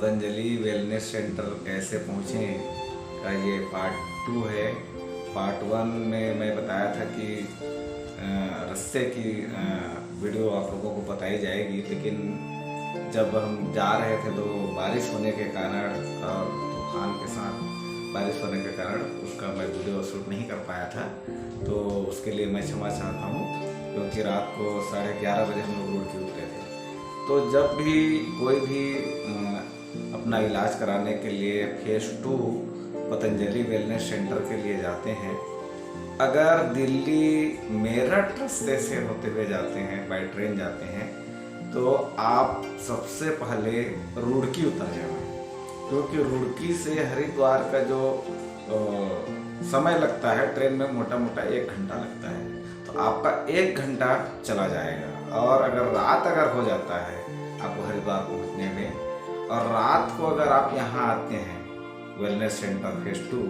Patanjali wellness centre कैसे पहुँचें का ये पार्ट 2 है। पार्ट 1 में मैं बताया था कि रास्ते की वीडियो आप लोगों को बताई जाएगी, लेकिन जब हम जा रहे थे तो बारिश होने के कारण और तूफान के साथ बारिश होने के कारण उसका मैं वीडियो शूट नहीं कर पाया था। तो उसके लिए मैं क्षमा चाहता हूँ, क्योंकि रात को 11:30 बजे हम लोग रोड के उतरे थे। तो जब भी कोई भी अपना इलाज कराने के लिए फेज 2 पतंजलि वेलनेस सेंटर के लिए जाते हैं, अगर दिल्ली मेरठ रास्ते से होते हुए जाते हैं, बाय ट्रेन जाते हैं, तो आप सबसे पहले रुड़की उतर जाना, क्योंकि रुड़की से हरिद्वार का जो समय लगता है ट्रेन में मोटा मोटा 1 घंटा लगता है। तो आपका 1 घंटा चला जाएगा। और अगर रात हो जाता है आपको हरिद्वार पहुंचने में, और रात को अगर आप यहाँ आते हैं वेलनेस सेंटर फेज 2,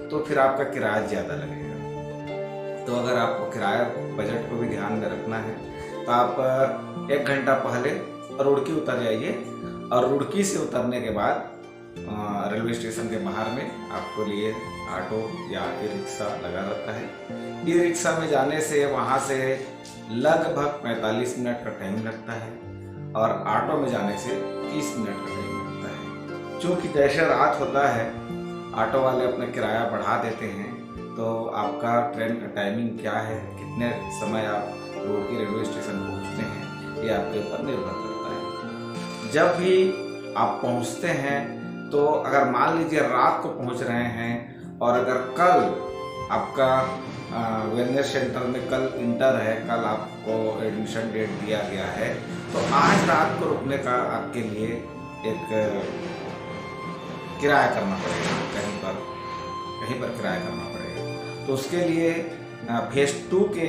तो फिर आपका किराया ज़्यादा लगेगा। तो अगर आपको किराया बजट को भी ध्यान में रखना है तो आप 1 घंटा पहले रुड़की उतर जाइए, और रुड़की से उतरने के बाद रेलवे स्टेशन के बाहर में आपको लिए ऑटो या ई रिक्शा लगा रहता है। ई रिक्शा में जाने से वहाँ से लगभग 45 मिनट का टाइम लगता है, और ऑटो में जाने से 30 मिनट का टाइम लगता है। चूँकि जैसे रात होता है ऑटो वाले अपना किराया बढ़ा देते हैं, तो आपका ट्रेन का टाइमिंग क्या है, कितने समय आप रुड़की रेलवे स्टेशन पहुँचते हैं, ये आपके ऊपर निर्भर करता है। जब भी आप पहुँचते हैं, तो अगर मान लीजिए रात को पहुँच रहे हैं, और अगर कल आपका वेलनेस सेंटर में कल इंटर है, कल आपको एडमिशन डेट दिया गया है, तो आज रात को रुकने का आपके लिए एक किराया करना पड़ेगा, कहीं पर किराया करना पड़ेगा। तो उसके लिए फेज 2 के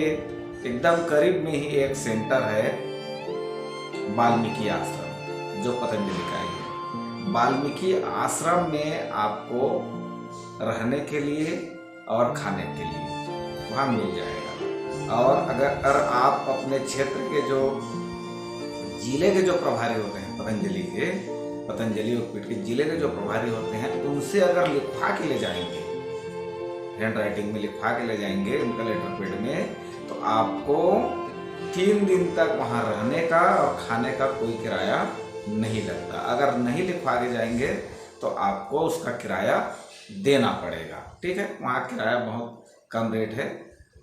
एकदम करीब में ही एक सेंटर है, वाल्मीकि आश्रम, जो पतंजलि का ही है। वाल्मीकि आश्रम में आपको रहने के लिए और खाने के लिए वहाँ मिल जाएगा। और अगर आप अपने क्षेत्र के जो जिले के जो प्रभारी होते हैं पतंजलि योगपीठ के जिले के जो प्रभारी होते हैं, उनसे अगर लिखवा के ले जाएंगे, हैंड राइटिंग में लिखवा के ले जाएंगे उनका लेटर पैड में, तो आपको 3 दिन तक वहाँ रहने का और खाने का कोई किराया नहीं लगता। अगर नहीं लिखवा के जाएंगे तो आपको उसका किराया देना पड़ेगा। ठीक है, वहाँ किराया बहुत कम रेट है,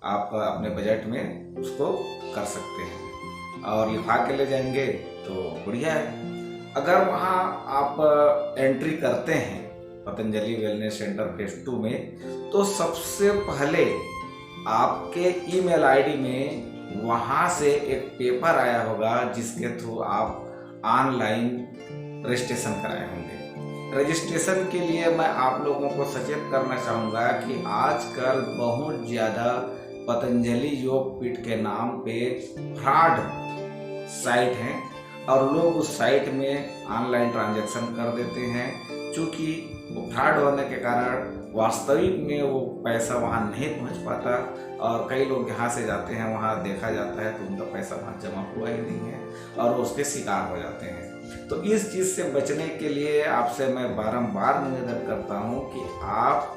आप अपने बजट में उसको कर सकते हैं, और लिखवा के ले जाएंगे तो बढ़िया है। अगर वहाँ आप एंट्री करते हैं पतंजलि वेलनेस सेंटर फेज 2 में, तो सबसे पहले आपके ईमेल आईडी में वहाँ से एक पेपर आया होगा, जिसके थ्रू आप ऑनलाइन रजिस्ट्रेशन कराए होंगे। रजिस्ट्रेशन के लिए मैं आप लोगों को सचेत करना चाहूँगा कि आजकल बहुत ज़्यादा पतंजलि योगपीठ के नाम पे फ्रॉड साइट हैं, और लोग उस साइट में ऑनलाइन ट्रांजैक्शन कर देते हैं। चूँकि वो फ्रॉड होने के कारण वास्तविक में वो पैसा वहाँ नहीं पहुँच पाता, और कई लोग यहाँ से जाते हैं, वहाँ देखा जाता है तो उनका पैसा वहाँ जमा हुआ ही नहीं है, और वो उसके शिकार हो जाते हैं। तो इस चीज़ से बचने के लिए आपसे मैं बारंबार निवेदन करता हूँ कि आप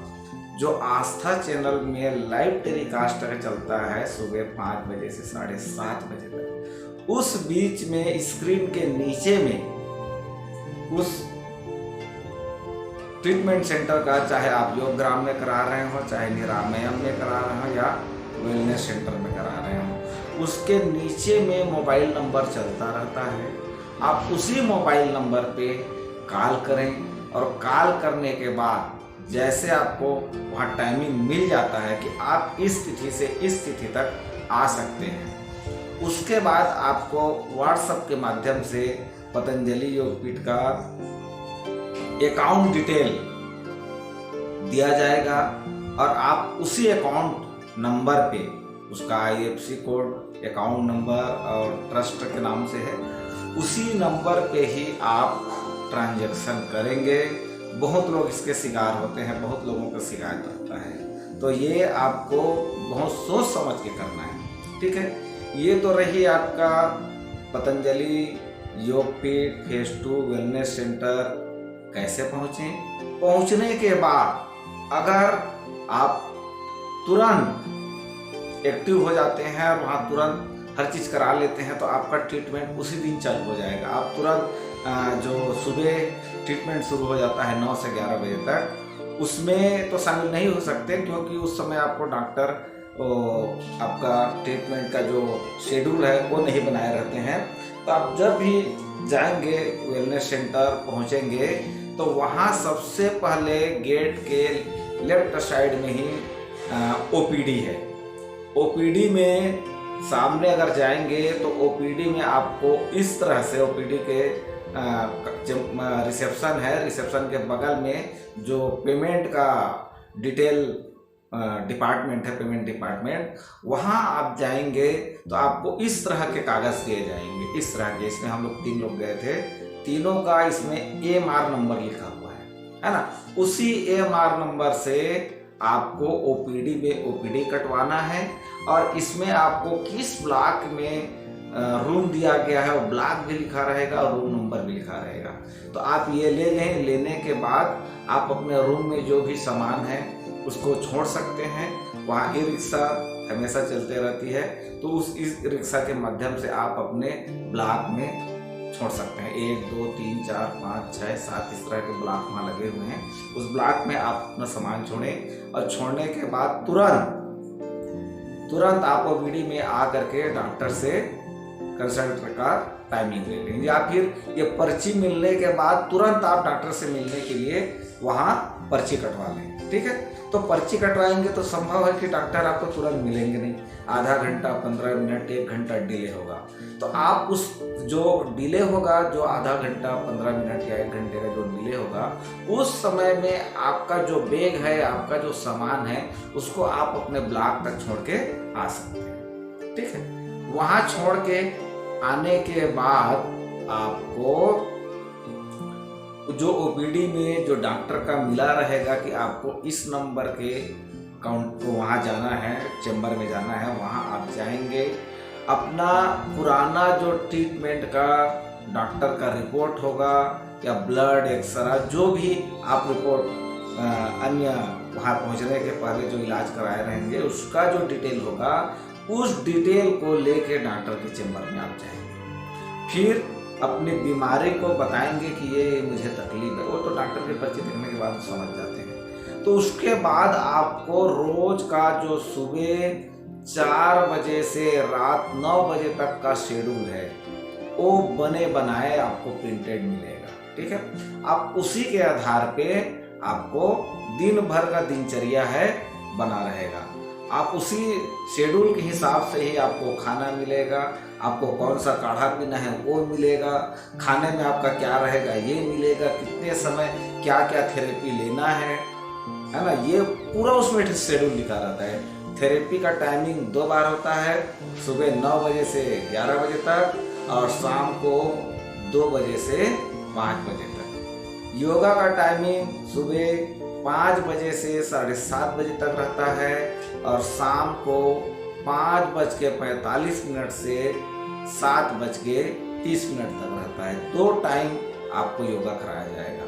जो आस्था चैनल में लाइव टेलीकास्ट चलता है सुबह 5 बजे से 7:30 बजे तक, उस बीच में स्क्रीन के नीचे में उस ट्रीटमेंट सेंटर का, चाहे आप योग ग्राम में करा रहे हो, चाहे निरामयम में करा रहे हो, या वेलनेस सेंटर में करा रहे हो, उसके नीचे में मोबाइल नंबर चलता रहता है। आप उसी मोबाइल नंबर पे कॉल करें, और कॉल करने के बाद जैसे आपको वहाँ टाइमिंग मिल जाता है कि आप इस तिथि से इस तिथि तक आ सकते हैं, उसके बाद आपको व्हाट्सएप के माध्यम से पतंजलि योगपीठ का अकाउंट डिटेल दिया जाएगा, और आप उसी अकाउंट नंबर पे, उसका IFSC कोड, अकाउंट नंबर और ट्रस्ट के नाम से है, उसी नंबर पे ही आप ट्रांजैक्शन करेंगे। बहुत लोग इसके शिकार होते हैं, बहुत लोगों का शिकायत रहता है, तो ये आपको बहुत सोच समझ के करना है। ठीक है, ये तो रही आपका Patanjali Yogpeeth phase 2 wellness centre कैसे पहुँचें? पहुँचने के बाद अगर आप तुरंत एक्टिव हो जाते हैं और वहाँ तुरंत हर चीज़ करा लेते हैं तो आपका ट्रीटमेंट उसी दिन चालू हो जाएगा। आप तुरंत जो सुबह ट्रीटमेंट शुरू हो जाता है 9 से 11 बजे तक, उसमें तो शामिल नहीं हो सकते क्योंकि उस समय आपको डॉक्टर आपका ट्रीटमेंट का जो शेड्यूल है वो नहीं बनाए रहते हैं। तो आप जब भी जाएंगे वेलनेस सेंटर पहुंचेंगे तो वहाँ सबसे पहले गेट के लेफ्ट साइड में ही ओपीडी है। ओपीडी में सामने अगर जाएंगे तो ओपीडी में आपको इस तरह से ओपीडी के रिसेप्शन है, रिसेप्शन के बगल में जो पेमेंट का डिटेल डिपार्टमेंट है, पेमेंट डिपार्टमेंट, वहाँ आप जाएंगे तो आपको इस तरह के कागज़ दिए जाएंगे, इस तरह के। इसमें हम लोग 3 लोग गए थे, तीनों का इसमें AMR नंबर लिखा हुआ है ना। उसी AMR नंबर से आपको ओपीडी में ओपीडी कटवाना है और इसमें आपको किस ब्लॉक में रूम दिया गया है वो ब्लॉक भी लिखा रहेगा और रूम नंबर भी लिखा रहेगा। तो आप ये ले लें। लेने के बाद आप अपने रूम में जो भी सामान है उसको छोड़ सकते हैं। वहाँ ई रिक्शा हमेशा चलते रहती है, तो उस इस रिक्शा के माध्यम से आप अपने ब्लॉक में छोड़ सकते हैं। 1 2 3 4 5 6 7 इस तरह के ब्लॉक वहाँ लगे हुए हैं। उस ब्लॉक में आप अपना सामान छोड़ें और छोड़ने के बाद तुरंत आप ओपीडी में आ करके डॉक्टर से कंसल्ट का टाइमिंग ले लें, या फिर ये पर्ची मिलने के बाद तुरंत आप डॉक्टर से मिलने के लिए वहाँ पर्ची कटवा लें। ठीक है, तो पर्ची कटवाएंगे तो संभव है कि डॉक्टर आपको तुरंत मिलेंगे नहीं, आधा घंटा 15 मिनट 1 घंटा डिले होगा। तो आप उस जो डिले होगा, जो आधा घंटा 15 मिनट या 1 घंटे का जो डिले होगा, उस समय में आपका जो बैग है, आपका जो सामान है, उसको आप अपने ब्लॉक तक छोड़ के आ सकते हैं। ठीक है, वहाँ छोड़ के आने के बाद आपको जो ओपीडी में जो डॉक्टर का मिला रहेगा कि आपको इस नंबर के काउंट को वहाँ जाना है, चेंबर में जाना है, वहाँ आप जाएंगे। अपना पुराना जो ट्रीटमेंट का डॉक्टर का रिपोर्ट होगा या ब्लड एक्सरा जो भी आप रिपोर्ट अन्य वहाँ पहुँचने के पहले जो इलाज कराए रहेंगे उसका जो डिटेल होगा, उस डिटेल को लेके डॉक्टर के चेंबर में आप जाएंगे। फिर अपनी बीमारी को बताएंगे कि ये मुझे तकलीफ है, वो तो डॉक्टर के पर्ची देखने के बाद समझ जाते हैं। तो उसके बाद आपको रोज का जो सुबह 4 बजे से रात 9 बजे तक का शेड्यूल है वो बने बनाए आपको प्रिंटेड मिलेगा। ठीक है, आप उसी के आधार पे आपको दिन भर का दिनचर्या है बना रहेगा। आप उसी शेड्यूल के हिसाब से ही आपको खाना मिलेगा, आपको कौन सा काढ़ा पीना है वो मिलेगा, खाने में आपका क्या रहेगा ये मिलेगा, कितने समय क्या क्या थेरेपी लेना है ना, ये पूरा उसमें शेड्यूल लिखा रहता है। थेरेपी का टाइमिंग 2 बार होता है, सुबह 9 बजे से 11 बजे तक और शाम को 2 बजे से 5 बजे तक। योगा का टाइमिंग सुबह 5 बजे से 7:30 बजे तक रहता है और शाम को 5:45 से 7:30 तक रहता है। 2 टाइम आपको योगा कराया जाएगा।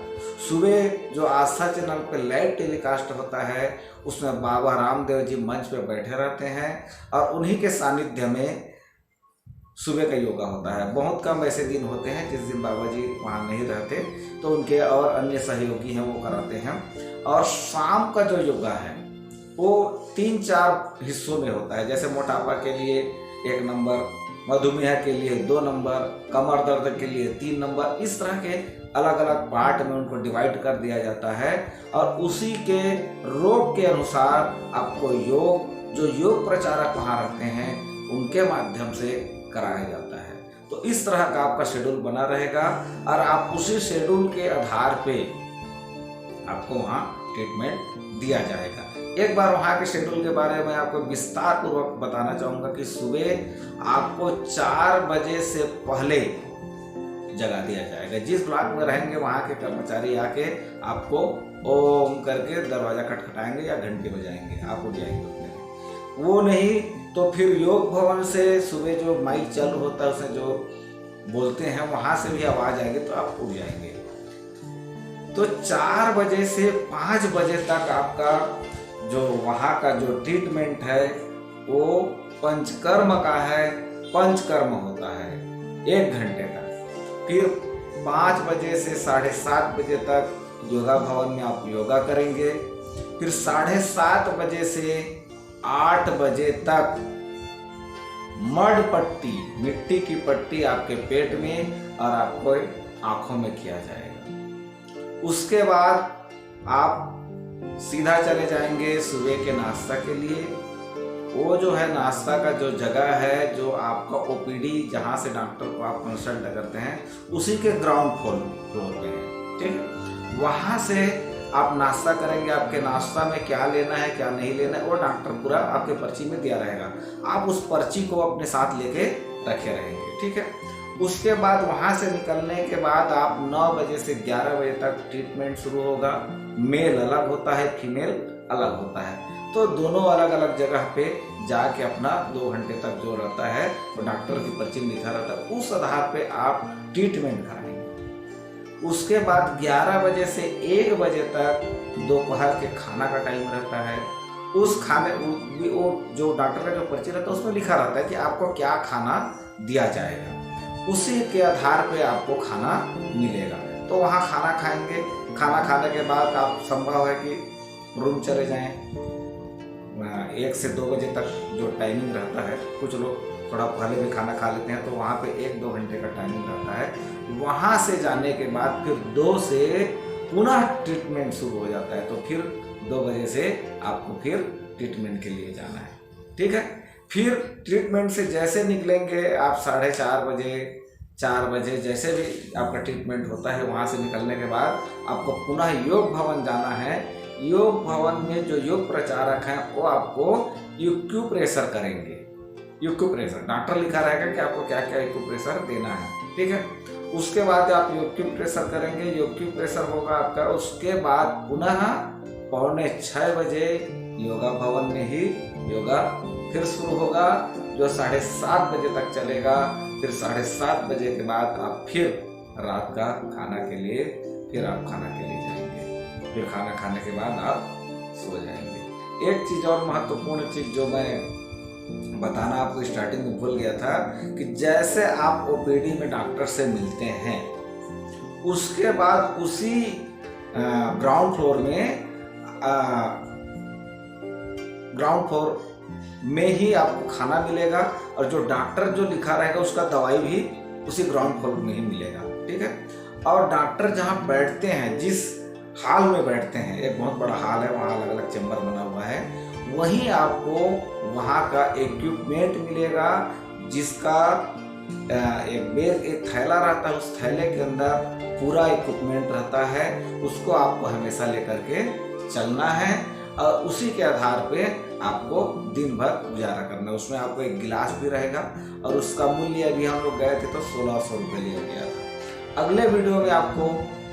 सुबह जो आस्था चैनल पे लाइव टेलीकास्ट होता है उसमें बाबा रामदेव जी मंच पे बैठे रहते हैं और उन्हीं के सानिध्य में सुबह का योगा होता है। बहुत कम ऐसे दिन होते हैं जिस दिन बाबा जी वहाँ नहीं रहते, तो उनके और अन्य सहयोगी हैं वो कराते हैं। और शाम का जो योगा है वो 3-4 हिस्सों में होता है, जैसे मोटापा के लिए 1 नंबर, मधुमेह के लिए 2 नंबर, कमर दर्द के लिए 3 नंबर, इस तरह के अलग अलग पार्ट में उनको डिवाइड कर दिया जाता है और उसी के रोग के अनुसार आपको योग, जो योग प्रचारक वहाँ रहते हैं उनके माध्यम से कराया जाता है। तो इस तरह का आपका शेड्यूल बना रहेगा और आप उसी शेड्यूल के आधार पे आपको वहाँ ट्रीटमेंट दिया जाएगा। एक बार वहाँ के शेड्यूल के बारे में आपको विस्तार पूर्वक बताना चाहूँगा कि सुबह आपको 4 बजे से पहले जगा दिया जाएगा। जिस ब्लॉक में रहेंगे वहाँ के कर्मचारी आके आपको ओम करके दरवाजा खटखटाएंगे या घंटी बजाएंगे, आप उठ जाएंगे उठने। वो नहीं तो फिर योग भवन से सुबह जो माइक चालू होता है उसमें जो बोलते हैं वहाँ से भी आवाज़ आएगी तो आप उठ जाएंगे। तो 4 बजे से 5 बजे तक आपका जो वहाँ का जो ट्रीटमेंट है वो पंचकर्म का है, पंचकर्म होता है 1 घंटे तक। फिर 5 बजे से 7:30 बजे तक योगा भवन में आप योगा करेंगे। फिर 7:30 बजे से 8 बजे तक मड पट्टी, मिट्टी की पट्टी आपके पेट में और आपको आंखों में किया जाएगा। उसके बाद आप सीधा चले जाएंगे सुबह के नाश्ता के लिए। वो जो है नाश्ता का जो जगह है, जो आपका ओपीडी जहाँ से डॉक्टर को आप कंसल्ट करते हैं, उसी के ग्राउंड फ्लोर पे है, ठीक है। वहाँ से आप नाश्ता करेंगे। आपके नाश्ता में क्या लेना है क्या नहीं लेना है वो डॉक्टर पूरा आपके पर्ची में दिया रहेगा। आप उस पर्ची को अपने साथ लेके रखे रहेंगे, ठीक है। उसके बाद वहाँ से निकलने के बाद आप 9 बजे से 11 बजे तक ट्रीटमेंट शुरू होगा। मेल अलग होता है, फीमेल अलग होता है, तो दोनों अलग अलग जगह पे जाके अपना 2 घंटे तक जो रहता है वो डॉक्टर की पर्ची में लिखा रहता है, उस आधार पे आप ट्रीटमेंट कराएंगे। उसके बाद 11 बजे से 1 बजे तक दोपहर के खाना का टाइम रहता है। उस खाने वो जो डॉक्टर का जो पर्ची रहता है उसमें लिखा रहता है कि आपको क्या खाना दिया जाएगा, उसी के आधार पे आपको खाना मिलेगा। तो वहाँ खाना खाएंगे। खाना खाने के बाद आप संभव है कि रूम चले जाएं। 1 से 2 बजे तक जो टाइमिंग रहता है, कुछ लोग थोड़ा पहले भी खाना खा लेते हैं, तो वहाँ पे 1-2 घंटे का टाइमिंग रहता है। वहाँ से जाने के बाद फिर 2 से पुनः ट्रीटमेंट शुरू हो जाता है। तो फिर 2 बजे से आपको फिर ट्रीटमेंट के लिए जाना है, ठीक है। फिर ट्रीटमेंट से जैसे निकलेंगे आप 4:30 बजे, 4 बजे जैसे भी आपका ट्रीटमेंट होता है, वहाँ से निकलने के बाद आपको पुनः योग भवन जाना है। योग भवन में जो योग प्रचारक हैं वो आपको एक्यूप्रेशर करेंगे। एक्यूप्रेशर डॉक्टर लिखा रहेगा कि आपको क्या क्या एक्यूप्रेशर देना है, ठीक है। उसके बाद आप एक्यूप्रेशर करेंगे। एक्यूप्रेशर होगा आपका। उसके बाद पुनः 5:45 बजे योगा भवन में ही योगा फिर शुरू होगा, जो 7:30 बजे तक चलेगा। फिर 7:30 बजे के बाद आप फिर रात का खाना के लिए फिर आप खाना के लिए जाएंगे। फिर खाना खाने के बाद आप सो जाएंगे। एक चीज़ और महत्वपूर्ण चीज़ जो मैं बताना आपको स्टार्टिंग में भूल गया था कि जैसे आप ओपीडी में डॉक्टर से मिलते हैं, उसके बाद उसी ग्राउंड फ्लोर में ही आपको खाना मिलेगा, और जो डॉक्टर जो लिखा रहेगा उसका दवाई भी उसी ग्राउंड फ्लोर में ही मिलेगा, ठीक है। और डॉक्टर जहाँ बैठते हैं, जिस हॉल में बैठते हैं, एक बहुत बड़ा हॉल है, वहाँ अलग अलग चैम्बर बना हुआ है, वहीं आपको वहाँ का इक्विपमेंट मिलेगा, जिसका एक थैला रहता है। उस थैले के अंदर पूरा इक्विपमेंट रहता है। उसको आपको हमेशा लेकर के चलना है, और उसी के आधार पे आपको दिन भर गुजारा करना है। उसमें आपको एक गिलास भी रहेगा, और उसका मूल्य अभी हम लोग गए थे तो 1600 रुपये लिया गया था। अगले वीडियो में आपको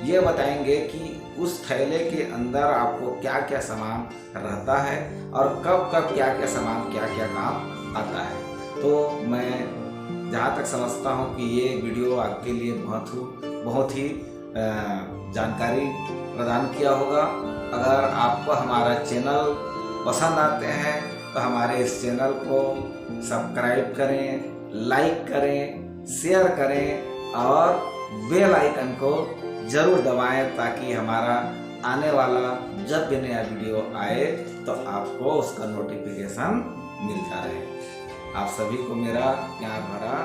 ये बताएंगे कि उस थैले के अंदर आपको क्या क्या सामान रहता है, और कब कब क्या क्या सामान क्या क्या काम आता है। तो मैं जहाँ तक समझता हूँ कि ये वीडियो आपके लिए बहुत ही जानकारी प्रदान किया होगा। अगर आपको हमारा चैनल पसंद आते हैं तो हमारे इस चैनल को सब्सक्राइब करें, लाइक करें, शेयर करें, और बेल आइकन को ज़रूर दबाएं, ताकि हमारा आने वाला जब भी नया वीडियो आए तो आपको उसका नोटिफिकेशन मिलता रहे। आप सभी को मेरा प्यार भरा